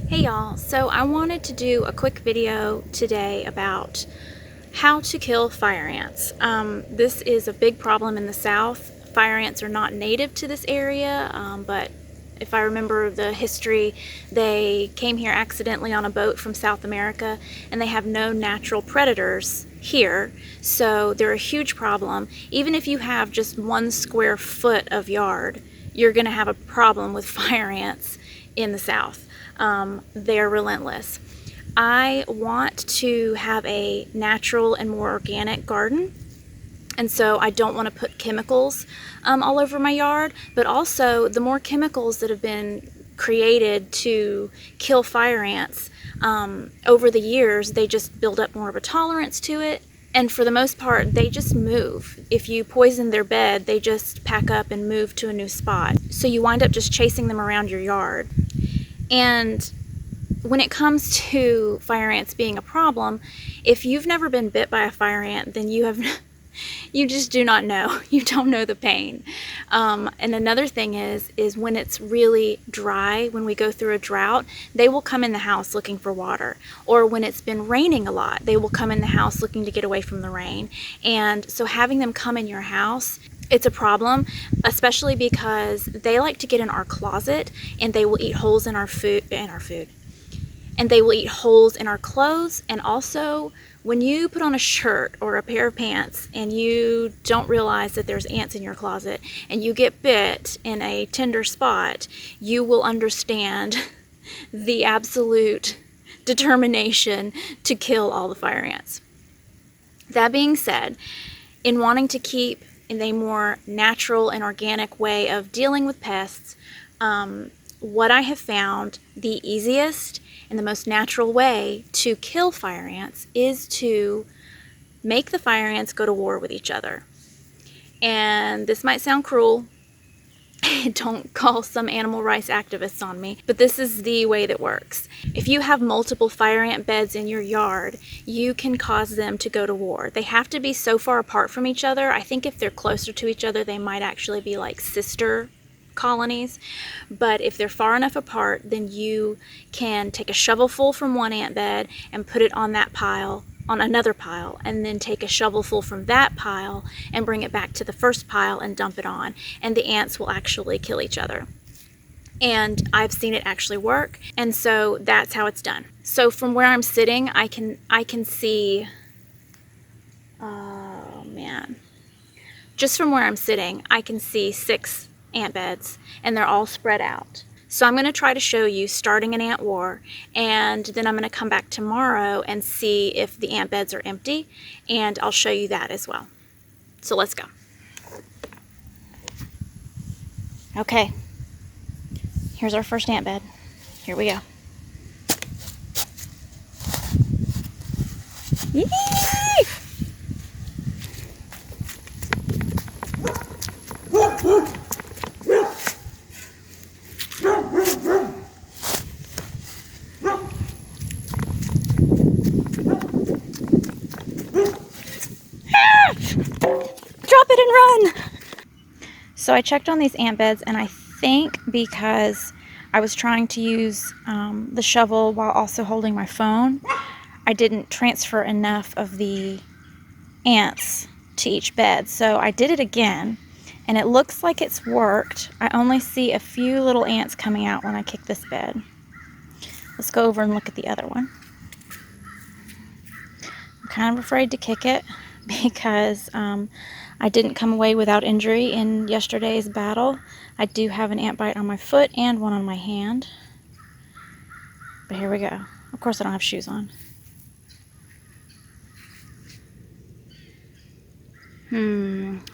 Hey y'all, so I wanted to do a quick video today about how to kill fire ants. This is a big problem in the South. Fire ants are not native to this area, but if I remember the history, they came here accidentally on a boat from South America, and they have no natural predators here, so they're a huge problem. Even if you have just 1 square foot of yard, you're going to have a problem with fire ants in the South. They're relentless. I want to have a natural and more organic garden, and so I don't want to put chemicals all over my yard, but also the more chemicals that have been created to kill fire ants over the years, they just build up more of a tolerance to it, and for the most part they just move. If you poison their bed, they just pack up and move to a new spot, so you wind up just chasing them around your yard. And when it comes to fire ants being a problem, if you've never been bit by a fire ant, then you just do not know. You don't know the pain. And another thing is when it's really dry, when we go through a drought, they will come in the house looking for water. Or when it's been raining a lot, they will come in the house looking to get away from the rain. And so having them come in your house, it's a problem, especially because they like to get in our closet and they will eat holes in our food. And they will eat holes in our clothes. And also, when you put on a shirt or a pair of pants and you don't realize that there's ants in your closet and you get bit in a tender spot, you will understand the absolute determination to kill all the fire ants. That being said, in wanting to keep in a more natural and organic way of dealing with pests, what I have found the easiest and the most natural way to kill fire ants is to make the fire ants go to war with each other. And this might sound cruel. Don't call some animal rights activists on me, but this is the way that works. If you have multiple fire ant beds in your yard, you can cause them to go to war. They have to be so far apart from each other. I think if they're closer to each other, they might actually be like sister colonies. But if they're far enough apart, then you can take a shovelful from one ant bed and put it on that pile, on another pile, and then take a shovelful from that pile and bring it back to the first pile and dump it on, and the ants will actually kill each other. And I've seen it actually work, and so that's how it's done. So from where I'm sitting, I can see, oh man, just from where I'm sitting, I can see 6 ant beds, and they're all spread out. So I'm going to try to show you starting an ant war, and then I'm going to come back tomorrow and see if the ant beds are empty, and I'll show you that as well. So let's go. Okay, here's our first ant bed. Here we go. Yee! Drop it and run! So I checked on these ant beds, and I think because I was trying to use the shovel while also holding my phone, I didn't transfer enough of the ants to each bed. So I did it again, and it looks like it's worked. I only see a few little ants coming out when I kick this bed. Let's go over and look at the other one. I'm kind of afraid to kick it because I didn't come away without injury in yesterday's battle. I do have an ant bite on my foot and one on my hand. But here we go. Of course I don't have shoes on.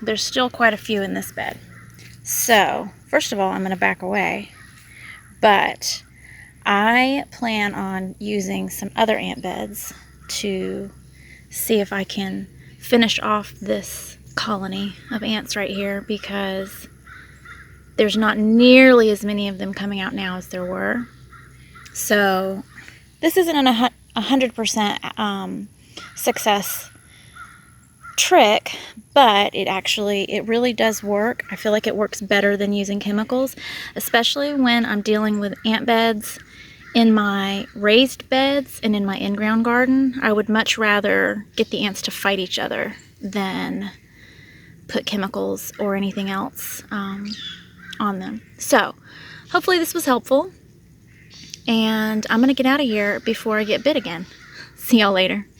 There's still quite a few in this bed. So, first of all, I'm going to back away. But I plan on using some other ant beds to see if I can finish off this colony of ants right here, because there's not nearly as many of them coming out now as there were. So this isn't a 100% success trick, but it really does work. I feel like it works better than using chemicals, especially when I'm dealing with ant beds In my raised beds and in my in-ground garden, I would much rather get the ants to fight each other than put chemicals or anything else on them. So, hopefully this was helpful, and I'm going to get out of here before I get bit again. See y'all later.